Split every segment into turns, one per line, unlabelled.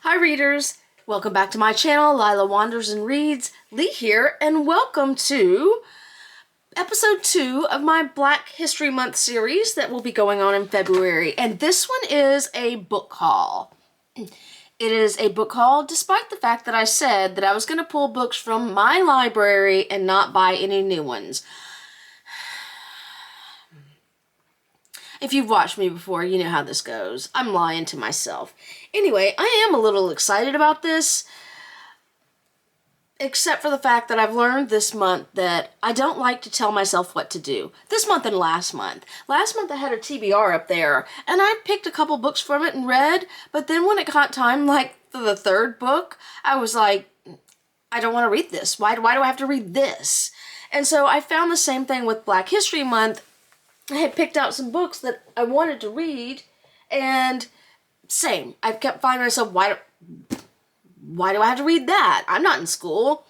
Hi readers, welcome back to my channel, Lila Wanders and Reads. Lee here, and welcome to episode 2 of my Black History Month series that will be going on in February. And this one is a book haul. It is a book haul despite the fact that I said that I was going to pull books from my library and not buy any new ones. If you've watched me before, you know how this goes. I'm lying to myself. Anyway, I am a little excited about this, except for the fact that I've learned this month that I don't like to tell myself what to do. This month and last month. Last month I had a TBR up there, and I picked a couple books from it and read, but then when it got time, like for the third book, I was like, I don't want to read this. Why do I have to read this? And so I found the same thing with Black History Month. I had picked out some books that I wanted to read, and same. I kept finding myself, why do I have to read that? I'm not in school.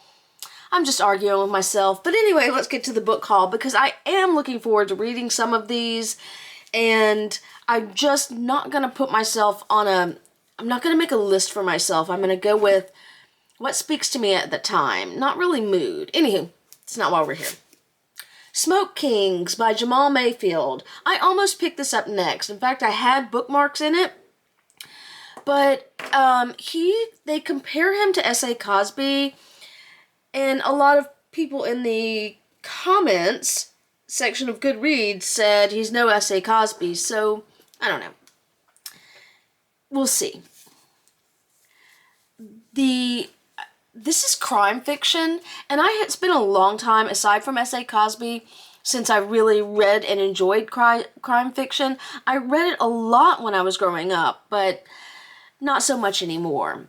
I'm just arguing with myself. But anyway, let's get to the book haul, because I am looking forward to reading some of these, and I'm just not going to put myself on I'm not going to make a list for myself. I'm going to go with what speaks to me at the time. Not really mood. Anywho, it's not why we're here. Smoke Kings by Jamal Mayfield. I almost picked this up next. In fact, I had bookmarks in it. But they compare him to S.A. Cosby. And a lot of people in the comments section of Goodreads said he's no S.A. Cosby. So, I don't know. We'll see. This is crime fiction, and it's been a long time, aside from S.A. Cosby, since I really read and enjoyed crime fiction. I read it a lot when I was growing up, but not so much anymore.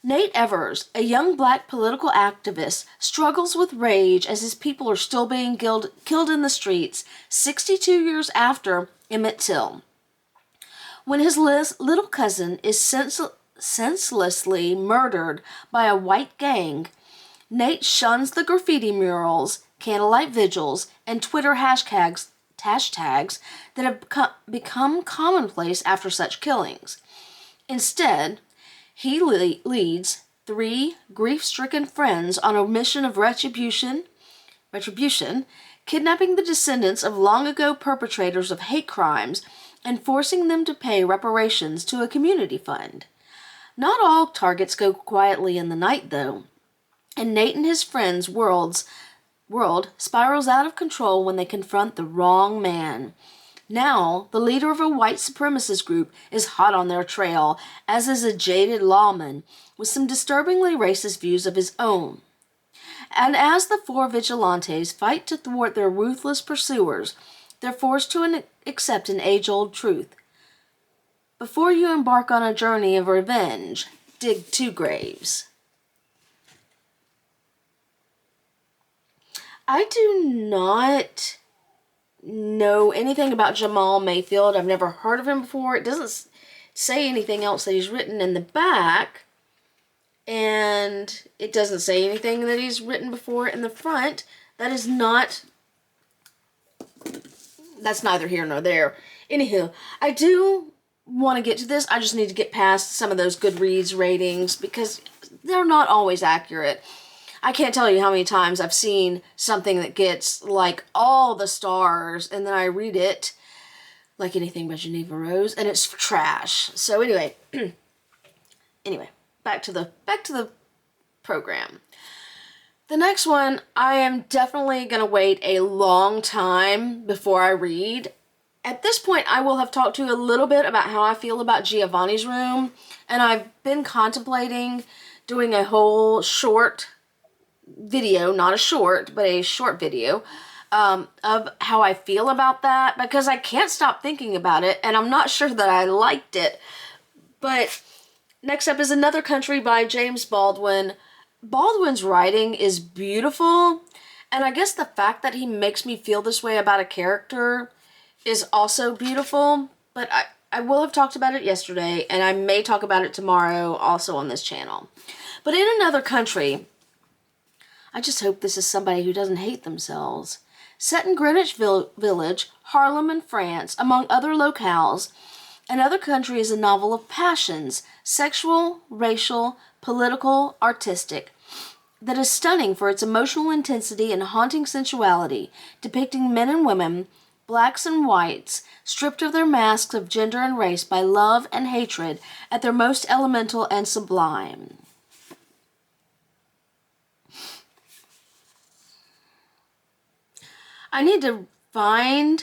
Nate Evers, a young black political activist, struggles with rage as his people are still being killed in the streets 62 years after Emmett Till. When his little cousin is senselessly murdered by a white gang, Nate shuns the graffiti murals, candlelight vigils, and Twitter hashtags that have become commonplace after such killings. Instead, he leads 3 grief-stricken friends on a mission of retribution, kidnapping the descendants of long-ago perpetrators of hate crimes and forcing them to pay reparations to a community fund. Not all targets go quietly in the night, though, and Nate and his friends' world spirals out of control when they confront the wrong man. Now, the leader of a white supremacist group is hot on their trail, as is a jaded lawman with some disturbingly racist views of his own. And as the 4 vigilantes fight to thwart their ruthless pursuers, they're forced to accept an age-old truth. Before you embark on a journey of revenge, dig 2 graves. I do not know anything about Jamal Mayfield. I've never heard of him before. It doesn't say anything else that he's written in the back. And it doesn't say anything that he's written before in the front. That's neither here nor there. Anywho, I do want to get to this. I just need to get past some of those Goodreads ratings because they're not always accurate. I can't tell you how many times I've seen something that gets like all the stars and then I read it, like Anything by Geneva Rose, and it's trash. So anyway, back to the program. The next one, I am definitely going to wait a long time before I read. At this point, I will have talked to you a little bit about how I feel about Giovanni's Room, and I've been contemplating doing a whole short video, not a short, but a short video, of how I feel about that, because I can't stop thinking about it, and I'm not sure that I liked it. But next up is Another Country by James Baldwin. Baldwin's writing is beautiful, and I guess the fact that he makes me feel this way about a character is also beautiful, but I will have talked about it yesterday, and I may talk about it tomorrow also on this channel. But in Another Country, I just hope this is somebody who doesn't hate themselves. Set in Greenwich Village, Harlem, and France, among other locales, Another Country is a novel of passions, sexual, racial, political, artistic, that is stunning for its emotional intensity and haunting sensuality, depicting men and women, blacks and whites, stripped of their masks of gender and race by love and hatred at their most elemental and sublime. I need to find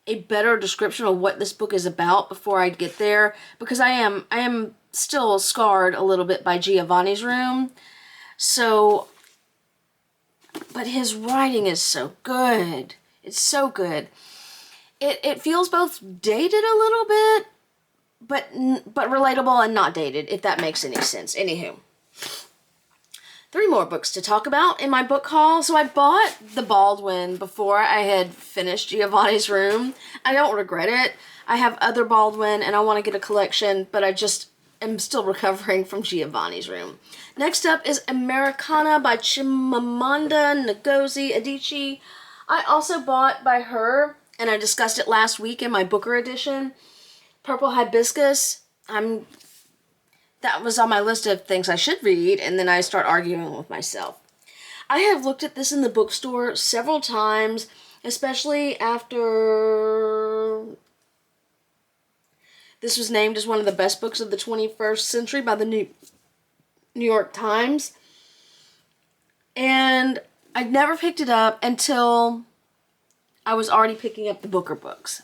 a better description of what this book is about before I get there, because I am still scarred a little bit by Giovanni's Room. So, but his writing is so good. It's so good. It feels both dated a little bit, but relatable and not dated, if that makes any sense. Anywho. 3 more books to talk about in my book haul. So I bought the Baldwin before I had finished Giovanni's Room. I don't regret it. I have other Baldwin and I want to get a collection, but I just am still recovering from Giovanni's Room. Next up is Americana by Chimamanda Ngozi Adichie. I also bought by her, and I discussed it last week in my Booker edition, Purple Hibiscus. That was on my list of things I should read, and then I start arguing with myself. I have looked at this in the bookstore several times, especially after this was named as one of the best books of the 21st century by the New York Times. And I never picked it up until I was already picking up the Booker books.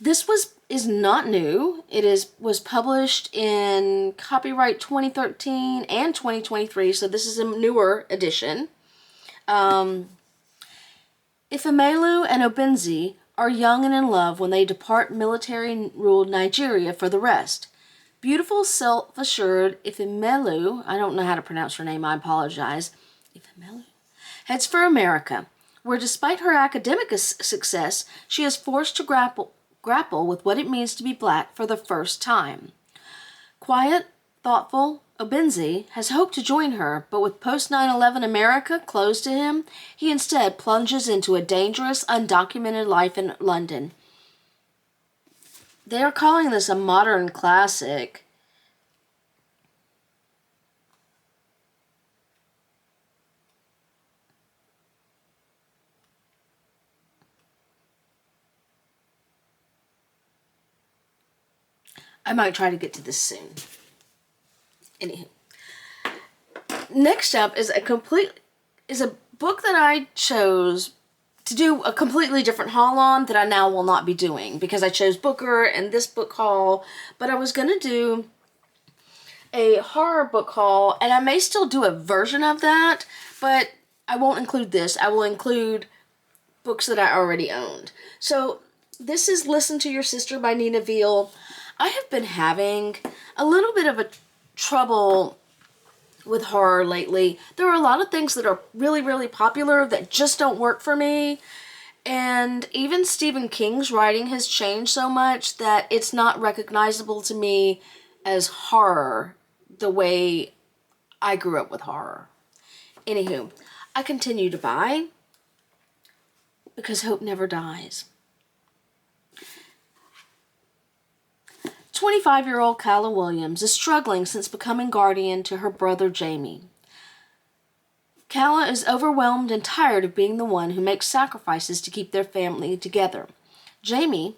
This is not new. It was published in copyright 2013 and 2023, so this is a newer edition. Ifemelu and Obenzi are young and in love when they depart military-ruled Nigeria for the rest. Beautiful, self-assured Ifemelu, I don't know how to pronounce her name, I apologize, Ifemelu, heads for America, where despite her academic success, she is forced to grapple with what it means to be black for the first time. Quiet, thoughtful, Obenzi has hoped to join her, but with post-9/11 America closed to him, he instead plunges into a dangerous, undocumented life in London. They are calling this a modern classic. I might try to get to this soon. Anywho. Next up is a book that I chose to do a completely different haul on that I now will not be doing because I chose Booker and this book haul, but I was going to do a horror book haul, and I may still do a version of that, but I won't include this. I will include books that I already owned. So this is Listen to Your Sister by Nina Veal. I have been having a little bit of a trouble with horror lately. There are a lot of things that are really, really popular that just don't work for me. And even Stephen King's writing has changed so much that it's not recognizable to me as horror the way I grew up with horror. Anywho, I continue to buy because hope never dies. 25-year-old Calla Williams is struggling since becoming guardian to her brother Jamie. Calla is overwhelmed and tired of being the one who makes sacrifices to keep their family together. Jamie,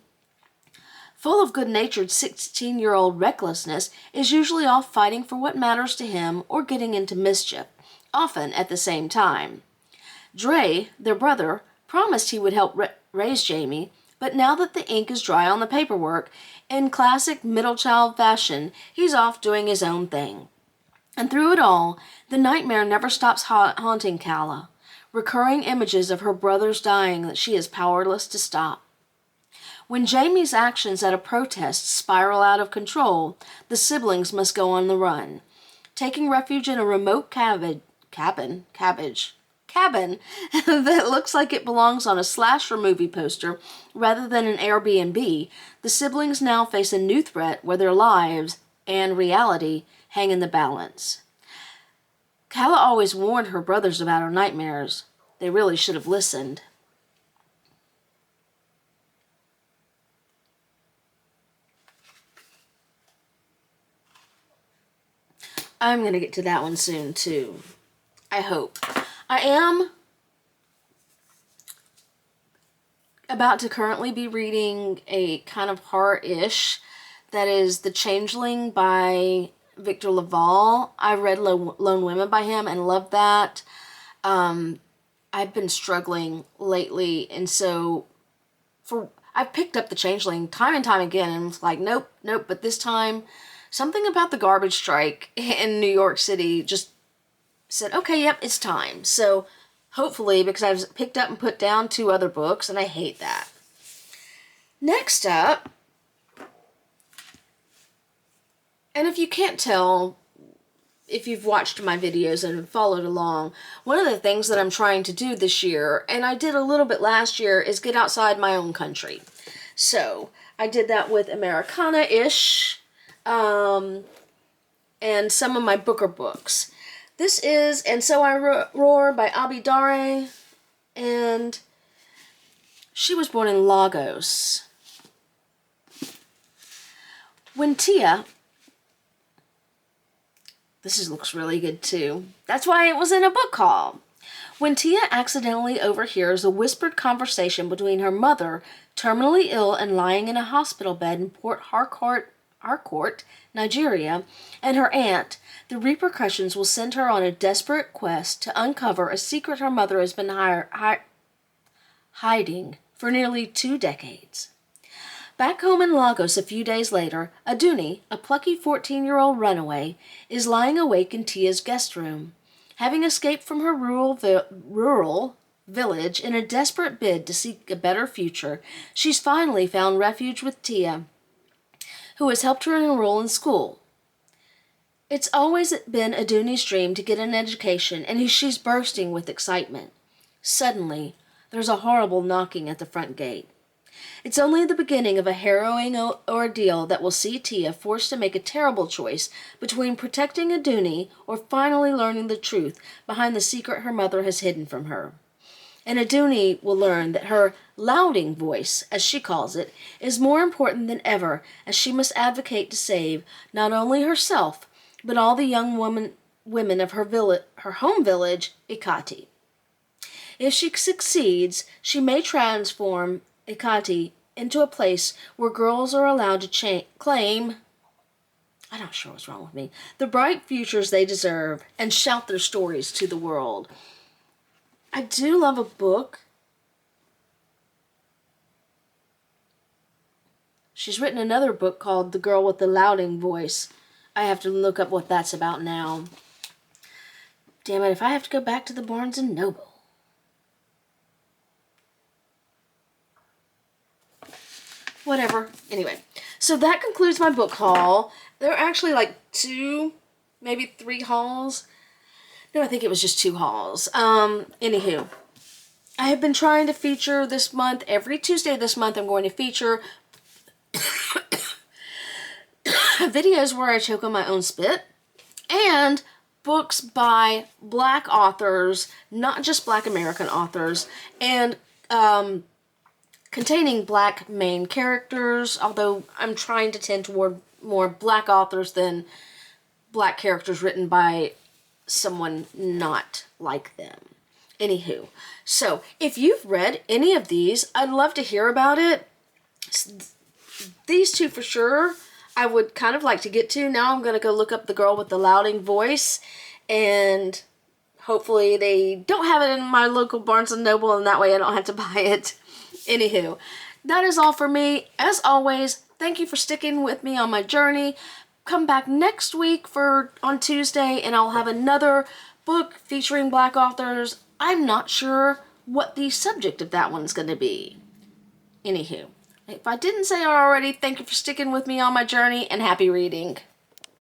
full of good-natured 16-year-old recklessness, is usually off fighting for what matters to him or getting into mischief, often at the same time. Dre, their brother, promised he would help raise Jamie, but now that the ink is dry on the paperwork, in classic middle child fashion, he's off doing his own thing. And through it all, the nightmare never stops haunting Calla, recurring images of her brother's dying that she is powerless to stop. When Jamie's actions at a protest spiral out of control, the siblings must go on the run, taking refuge in a remote cabin that looks like it belongs on a slasher movie poster rather than an Airbnb. The siblings now face a new threat where their lives and reality hang in the balance. Calla always warned her brothers about her nightmares. They really should have listened. I'm going to get to that one soon, too. I hope. I am about to currently be reading a kind of horror-ish that is The Changeling by Victor LaValle. I read Lone Women by him and loved that. I've been struggling lately, and so I've picked up The Changeling time and time again, and was like, nope, but this time, something about the garbage strike in New York City just said, okay, yep, it's time. So, hopefully, because I've picked up and put down 2 other books, and I hate that. Next up, and if you can't tell, if you've watched my videos and followed along, one of the things that I'm trying to do this year, and I did a little bit last year, is get outside my own country. So, I did that with Americana-ish, and some of my Booker books. This is And So I Roar by Abi Dare, and she was born in Lagos. When Tia... This looks really good, too. That's why it was in a book haul. When Tia accidentally overhears a whispered conversation between her mother, terminally ill and lying in a hospital bed in Port Harcourt, Nigeria, and her aunt, the repercussions will send her on a desperate quest to uncover a secret her mother has been hiding for nearly 2 decades. Back home in Lagos a few days later, Aduni, a plucky 14-year-old runaway, is lying awake in Tia's guest room. Having escaped from her rural village in a desperate bid to seek a better future, she's finally found refuge with Tia, who has helped her enroll in school. It's always been Aduni's dream to get an education, and she's bursting with excitement. Suddenly, there's a horrible knocking at the front gate. It's only the beginning of a harrowing ordeal that will see Tia forced to make a terrible choice between protecting Aduni or finally learning the truth behind the secret her mother has hidden from her. And Aduni will learn that her louding voice, as she calls it, is more important than ever, as she must advocate to save not only herself, but all the young women of her home village, Ikati. If she succeeds, she may transform Ikati into a place where girls are allowed to claim, I'm not sure what's wrong with me, the bright futures they deserve and shout their stories to the world. I do love a book. She's written another book called The Girl with the Louding Voice. I have to look up what that's about now. Damn it, if I have to go back to the Barnes & Noble. Whatever. Anyway, so that concludes my book haul. There are actually like 2, maybe 3 hauls. No, I think it was just 2 hauls. Anywho, I have been trying to feature this month. Every Tuesday this month, I'm going to feature videos where I choke on my own spit and books by Black authors, not just Black American authors, and containing Black main characters, although I'm trying to tend toward more Black authors than Black characters written by someone not like them. Anywho, so if you've read any of these, I'd love to hear about it. These 2 for sure, I would kind of like to get to. Now I'm going to go look up The Girl with the Louding Voice, and hopefully they don't have it in my local Barnes & Noble, and that way I don't have to buy it. Anywho, that is all for me. As always, thank you for sticking with me on my journey. Come back next week on Tuesday, and I'll have another book featuring Black authors. I'm not sure what the subject of that one's going to be. Anywho, if I didn't say it already, thank you for sticking with me on my journey, and happy reading.